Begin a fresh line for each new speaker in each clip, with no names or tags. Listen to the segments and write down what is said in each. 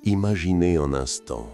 Imaginez un instant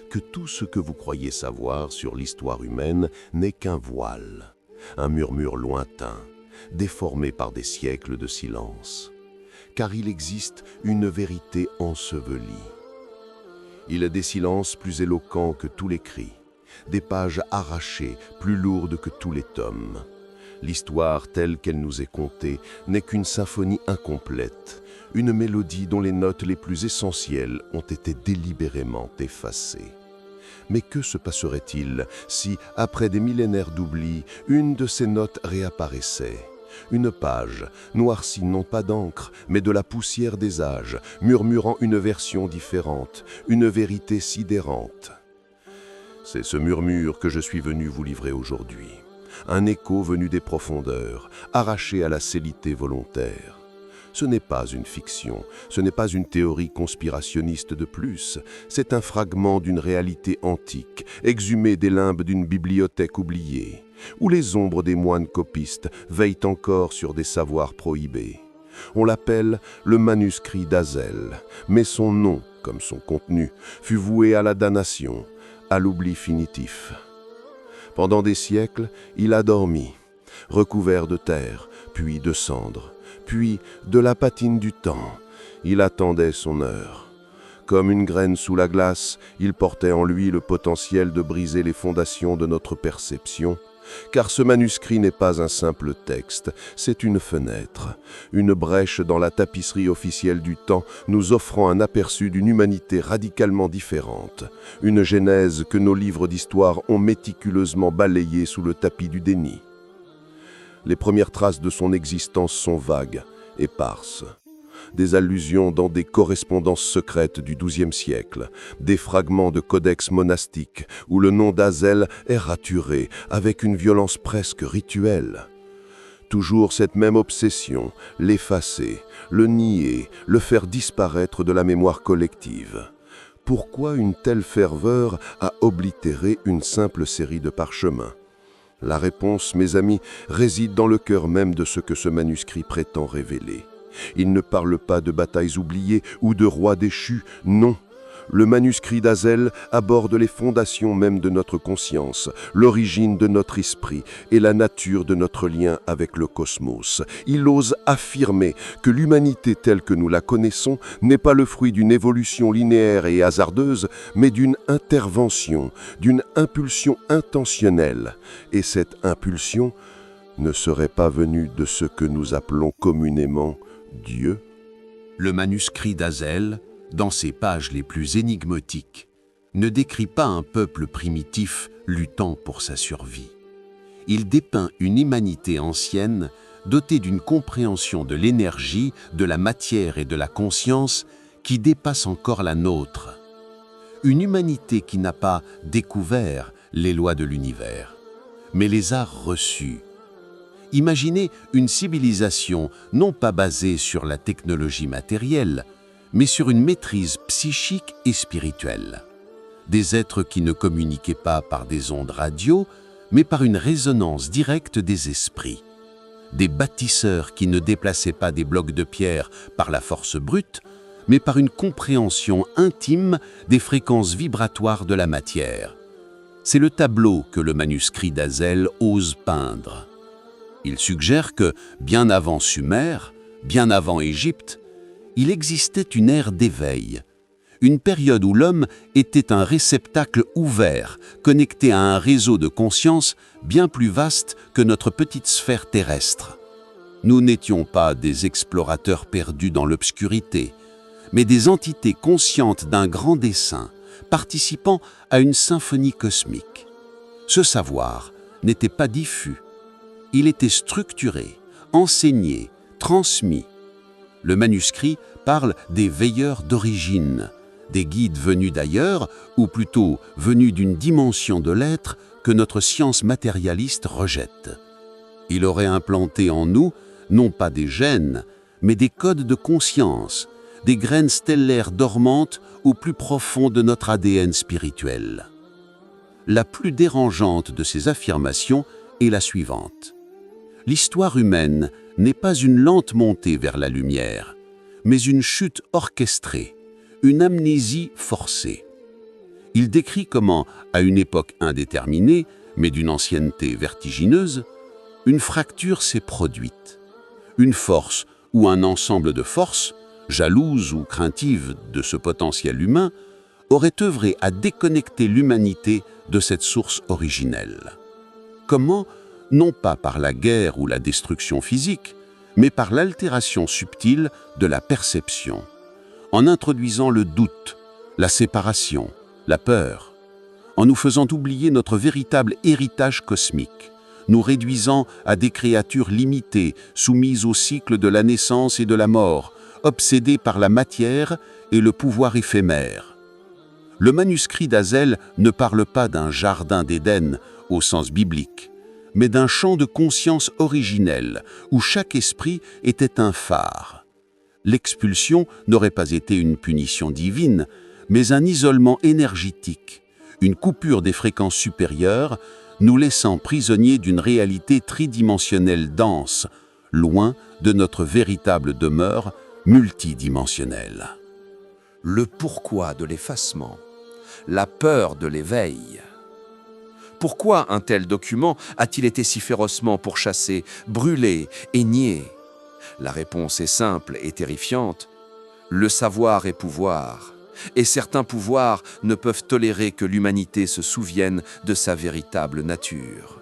que tout ce que vous croyez savoir sur l'histoire humaine n'est qu'un voile, un murmure lointain, déformé par des siècles de silence. Car il existe une vérité ensevelie. Il est des silences plus éloquents que tous les cris, des pages arrachées plus lourdes que tous les tomes. L'histoire telle qu'elle nous est contée n'est qu'une symphonie incomplète, une mélodie dont les notes les plus essentielles ont été délibérément effacées. Mais que se passerait-il si, après des millénaires d'oubli, une de ces notes réapparaissait ? Une page, noircie non pas d'encre, mais de la poussière des âges, murmurant une version différente, une vérité sidérante. C'est ce murmure que je suis venu vous livrer aujourd'hui. Un écho venu des profondeurs, arraché à la cécité volontaire. Ce n'est pas une fiction, ce n'est pas une théorie conspirationniste de plus, c'est un fragment d'une réalité antique, exhumé des limbes d'une bibliothèque oubliée, où les ombres des moines copistes veillent encore sur des savoirs prohibés. On l'appelle le manuscrit d'Azel, mais son nom, comme son contenu, fut voué à la damnation, à l'oubli finitif. Pendant des siècles, il a dormi, recouvert de terre, puis de cendres, puis de la patine du temps. Il attendait son heure. Comme une graine sous la glace, il portait en lui le potentiel de briser les fondations de notre perception, car ce manuscrit n'est pas un simple texte, c'est une fenêtre, une brèche dans la tapisserie officielle du temps, nous offrant un aperçu d'une humanité radicalement différente, une genèse que nos livres d'histoire ont méticuleusement balayée sous le tapis du déni. Les premières traces de son existence sont vagues, éparses. Des allusions dans des correspondances secrètes du XIIe siècle, des fragments de codex monastiques où le nom d'Azel est raturé avec une violence presque rituelle. Toujours cette même obsession, l'effacer, le nier, le faire disparaître de la mémoire collective. Pourquoi une telle ferveur à oblitérer une simple série de parchemins ? La réponse, mes amis, réside dans le cœur même de ce que ce manuscrit prétend révéler. Il ne parle pas de batailles oubliées ou de rois déchus, non. Le manuscrit d'Azel aborde les fondations même de notre conscience, l'origine de notre esprit et la nature de notre lien avec le cosmos. Il ose affirmer que l'humanité telle que nous la connaissons n'est pas le fruit d'une évolution linéaire et hasardeuse, mais d'une intervention, d'une impulsion intentionnelle. Et cette impulsion ne serait pas venue de ce que nous appelons communément Dieu.
Le manuscrit d'Azel, dans ses pages les plus énigmatiques, ne décrit pas un peuple primitif luttant pour sa survie. Il dépeint une humanité ancienne dotée d'une compréhension de l'énergie, de la matière et de la conscience qui dépasse encore la nôtre. Une humanité qui n'a pas découvert les lois de l'univers, mais les a reçues. Imaginez une civilisation non pas basée sur la technologie matérielle, mais sur une maîtrise psychique et spirituelle. Des êtres qui ne communiquaient pas par des ondes radio, mais par une résonance directe des esprits. Des bâtisseurs qui ne déplaçaient pas des blocs de pierre par la force brute, mais par une compréhension intime des fréquences vibratoires de la matière. C'est le tableau que le manuscrit d'Azel ose peindre. Il suggère que, bien avant Sumer, bien avant Égypte, il existait une ère d'éveil, une période où l'homme était un réceptacle ouvert, connecté à un réseau de conscience bien plus vaste que notre petite sphère terrestre. Nous n'étions pas des explorateurs perdus dans l'obscurité, mais des entités conscientes d'un grand dessein, participant à une symphonie cosmique. Ce savoir n'était pas diffus, il était structuré, enseigné, transmis. Le manuscrit parle des veilleurs d'origine, des guides venus d'ailleurs, ou plutôt venus d'une dimension de l'être que notre science matérialiste rejette. Il aurait implanté en nous, non pas des gènes, mais des codes de conscience, des graines stellaires dormantes au plus profond de notre ADN spirituel. La plus dérangeante de ces affirmations est la suivante. L'histoire humaine n'est pas une lente montée vers la lumière, mais une chute orchestrée, une amnésie forcée. Il décrit comment, à une époque indéterminée, mais d'une ancienneté vertigineuse, une fracture s'est produite. Une force ou un ensemble de forces, jalouses ou craintives de ce potentiel humain, aurait œuvré à déconnecter l'humanité de cette source originelle. Comment? Non pas par la guerre ou la destruction physique, mais par l'altération subtile de la perception, en introduisant le doute, la séparation, la peur, en nous faisant oublier notre véritable héritage cosmique, nous réduisant à des créatures limitées, soumises au cycle de la naissance et de la mort, obsédées par la matière et le pouvoir éphémère. Le manuscrit d'Azel ne parle pas d'un jardin d'Éden au sens biblique, mais d'un champ de conscience originel où chaque esprit était un phare. L'expulsion n'aurait pas été une punition divine, mais un isolement énergétique, une coupure des fréquences supérieures, nous laissant prisonniers d'une réalité tridimensionnelle dense, loin de notre véritable demeure multidimensionnelle.
Le pourquoi de l'effacement, la peur de l'éveil. Pourquoi un tel document a-t-il été si férocement pourchassé, brûlé et nié? La réponse est simple et terrifiante. Le savoir est pouvoir, et certains pouvoirs ne peuvent tolérer que l'humanité se souvienne de sa véritable nature.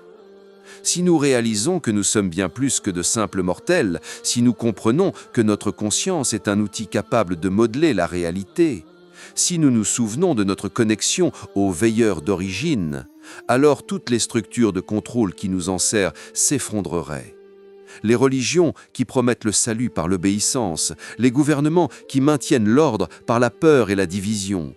Si nous réalisons que nous sommes bien plus que de simples mortels, si nous comprenons que notre conscience est un outil capable de modeler la réalité, si nous nous souvenons de notre connexion aux veilleurs d'origine, alors toutes les structures de contrôle qui nous enserrent s'effondreraient. Les religions qui promettent le salut par l'obéissance, les gouvernements qui maintiennent l'ordre par la peur et la division,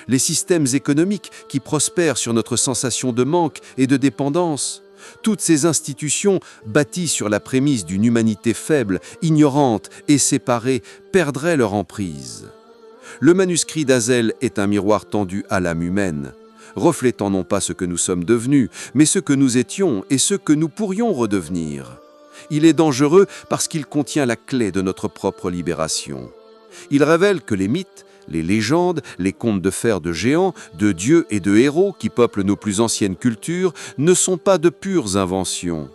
les systèmes économiques qui prospèrent sur notre sensation de manque et de dépendance, toutes ces institutions bâties sur la prémisse d'une humanité faible, ignorante et séparée perdraient leur emprise. Le manuscrit d'Azel est un miroir tendu à l'âme humaine, reflétant non pas ce que nous sommes devenus, mais ce que nous étions et ce que nous pourrions redevenir. Il est dangereux parce qu'il contient la clé de notre propre libération. Il révèle que les mythes, les légendes, les contes de fer de géants, de dieux et de héros qui peuplent nos plus anciennes cultures ne sont pas de pures inventions.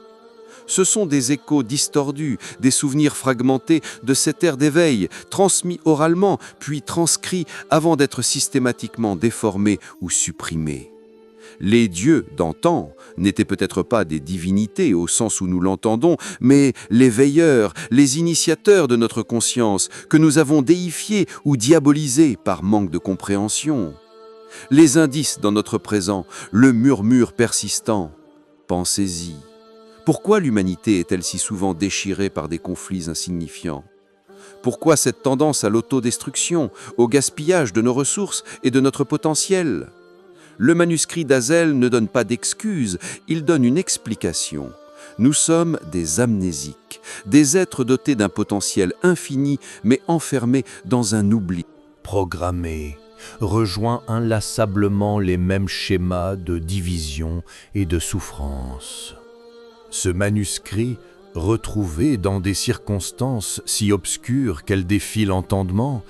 Ce sont des échos distordus, des souvenirs fragmentés de cette ère d'éveil, transmis oralement, puis transcrits avant d'être systématiquement déformés ou supprimés. Les dieux d'antan n'étaient peut-être pas des divinités au sens où nous l'entendons, mais les veilleurs, les initiateurs de notre conscience, que nous avons déifiés ou diabolisés par manque de compréhension. Les indices dans notre présent, le murmure persistant. Pensez-y. Pourquoi l'humanité est-elle si souvent déchirée par des conflits insignifiants? Pourquoi cette tendance à l'autodestruction, au gaspillage de nos ressources et de notre potentiel? Le manuscrit d'Azel ne donne pas d'excuses, il donne une explication. Nous sommes des amnésiques, des êtres dotés d'un potentiel infini, mais enfermés dans un oubli.
Programmé, rejoint inlassablement les mêmes schémas de division et de souffrance. Ce manuscrit, retrouvé dans des circonstances si obscures qu'elles défient l'entendement,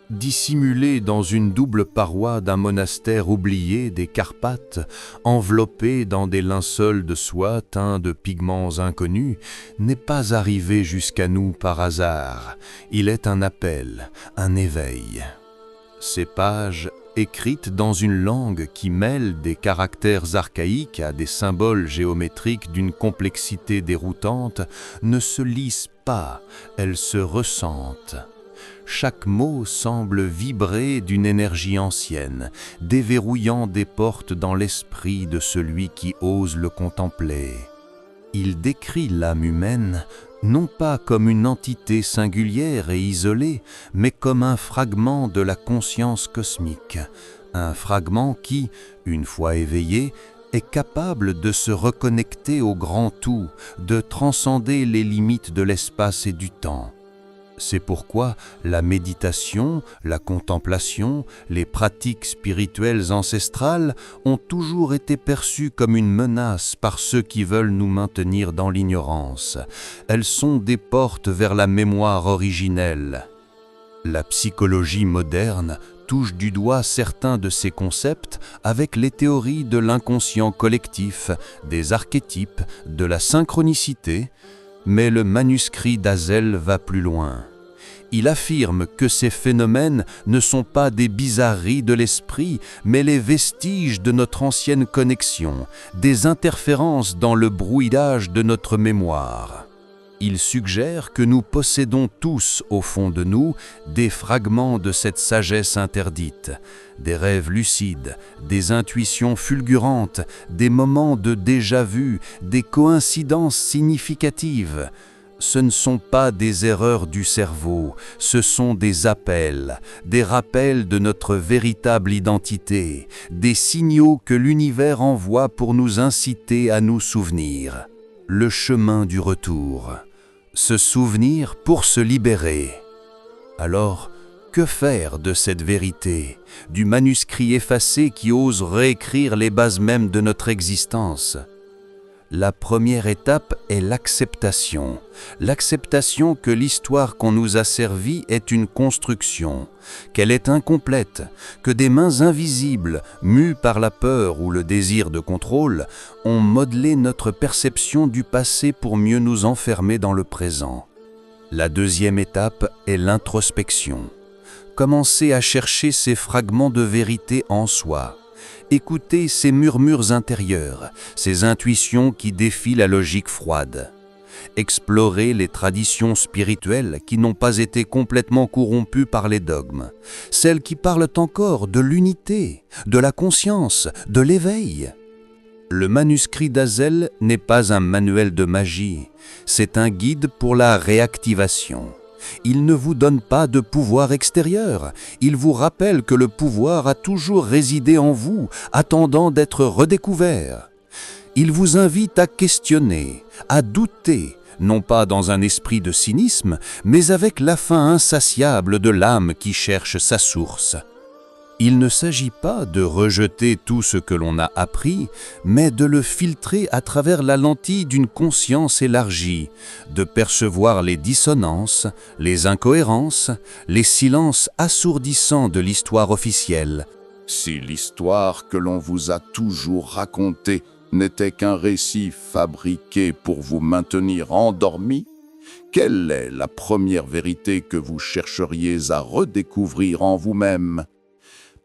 dissimulé dans une double paroi d'un monastère oublié des Carpates, enveloppé dans des linceuls de soie teints de pigments inconnus, n'est pas arrivé jusqu'à nous par hasard. Il est un appel, un éveil. Ces pages, écrites dans une langue qui mêle des caractères archaïques à des symboles géométriques d'une complexité déroutante, ne se lisent pas, elles se ressentent. Chaque mot semble vibrer d'une énergie ancienne, déverrouillant des portes dans l'esprit de celui qui ose le contempler. Il décrit l'âme humaine non pas comme une entité singulière et isolée, mais comme un fragment de la conscience cosmique, un fragment qui, une fois éveillé, est capable de se reconnecter au grand tout, de transcender les limites de l'espace et du temps. C'est pourquoi la méditation, la contemplation, les pratiques spirituelles ancestrales ont toujours été perçues comme une menace par ceux qui veulent nous maintenir dans l'ignorance. Elles sont des portes vers la mémoire originelle. La psychologie moderne touche du doigt certains de ces concepts avec les théories de l'inconscient collectif, des archétypes, de la synchronicité, mais le manuscrit d'Hazel va plus loin. Il affirme que ces phénomènes ne sont pas des bizarreries de l'esprit, mais les vestiges de notre ancienne connexion, des interférences dans le brouillage de notre mémoire. Il suggère que nous possédons tous, au fond de nous, des fragments de cette sagesse interdite, des rêves lucides, des intuitions fulgurantes, des moments de déjà-vu, des coïncidences significatives. Ce ne sont pas des erreurs du cerveau, ce sont des appels, des rappels de notre véritable identité, des signaux que l'univers envoie pour nous inciter à nous souvenir. Le chemin du retour. Se souvenir pour se libérer. Alors, que faire de cette vérité, du manuscrit effacé qui ose réécrire les bases mêmes de notre existence ? La première étape est l'acceptation. L'acceptation que l'histoire qu'on nous a servie est une construction, qu'elle est incomplète, que des mains invisibles, mues par la peur ou le désir de contrôle, ont modelé notre perception du passé pour mieux nous enfermer dans le présent. La deuxième étape est l'introspection. Commencer à chercher ces fragments de vérité en soi. Écoutez ces murmures intérieurs, ces intuitions qui défient la logique froide. Explorez les traditions spirituelles qui n'ont pas été complètement corrompues par les dogmes, celles qui parlent encore de l'unité, de la conscience, de l'éveil. Le manuscrit d'Hazel n'est pas un manuel de magie, c'est un guide pour la réactivation. Il ne vous donne pas de pouvoir extérieur, il vous rappelle que le pouvoir a toujours résidé en vous, attendant d'être redécouvert. Il vous invite à questionner, à douter, non pas dans un esprit de cynisme, mais avec la faim insatiable de l'âme qui cherche sa source. Il ne s'agit pas de rejeter tout ce que l'on a appris, mais de le filtrer à travers la lentille d'une conscience élargie, de percevoir les dissonances, les incohérences, les silences assourdissants de l'histoire officielle.
Si l'histoire que l'on vous a toujours racontée n'était qu'un récit fabriqué pour vous maintenir endormi, quelle est la première vérité que vous chercheriez à redécouvrir en vous-même ?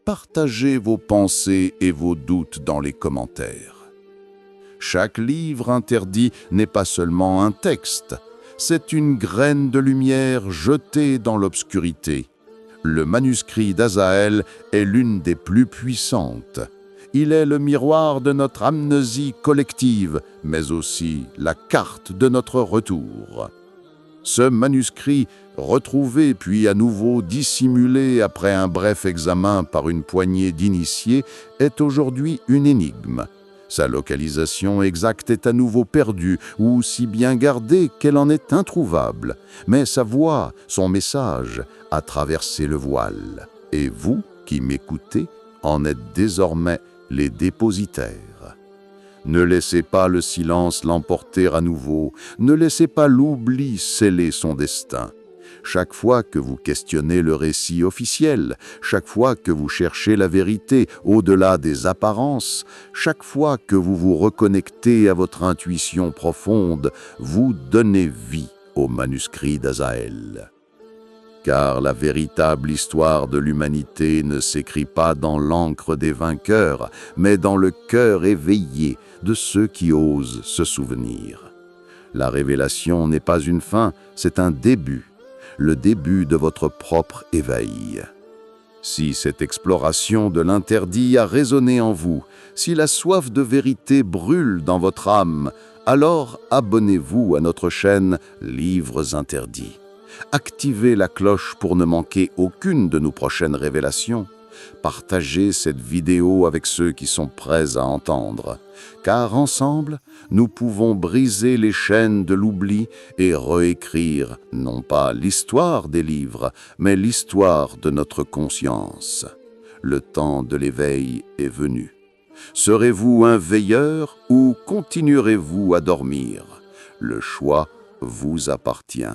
Partagez vos pensées et vos doutes dans les commentaires. Chaque livre interdit n'est pas seulement un texte, c'est une graine de lumière jetée dans l'obscurité. Le manuscrit d'Hazaël est l'une des plus puissantes. Il est le miroir de notre amnésie collective, mais aussi la carte de notre retour. Ce manuscrit, retrouvé puis à nouveau dissimulé après un bref examen par une poignée d'initiés, est aujourd'hui une énigme. Sa localisation exacte est à nouveau perdue ou si bien gardée qu'elle en est introuvable. Mais sa voix, son message, a traversé le voile. Et vous, qui m'écoutez, en êtes désormais les dépositaires. Ne laissez pas le silence l'emporter à nouveau, ne laissez pas l'oubli sceller son destin. Chaque fois que vous questionnez le récit officiel, chaque fois que vous cherchez la vérité au-delà des apparences, chaque fois que vous vous reconnectez à votre intuition profonde, vous donnez vie au manuscrit d'Hazaël. Car la véritable histoire de l'humanité ne s'écrit pas dans l'encre des vainqueurs, mais dans le cœur éveillé de ceux qui osent se souvenir. La révélation n'est pas une fin, c'est un début, le début de votre propre éveil. Si cette exploration de l'interdit a résonné en vous, si la soif de vérité brûle dans votre âme, alors abonnez-vous à notre chaîne Livres Interdits. Activez la cloche pour ne manquer aucune de nos prochaines révélations. Partagez cette vidéo avec ceux qui sont prêts à entendre, car ensemble, nous pouvons briser les chaînes de l'oubli et réécrire non pas l'histoire des livres, mais l'histoire de notre conscience. Le temps de l'éveil est venu. Serez-vous un veilleur ou continuerez-vous à dormir? Le choix vous appartient.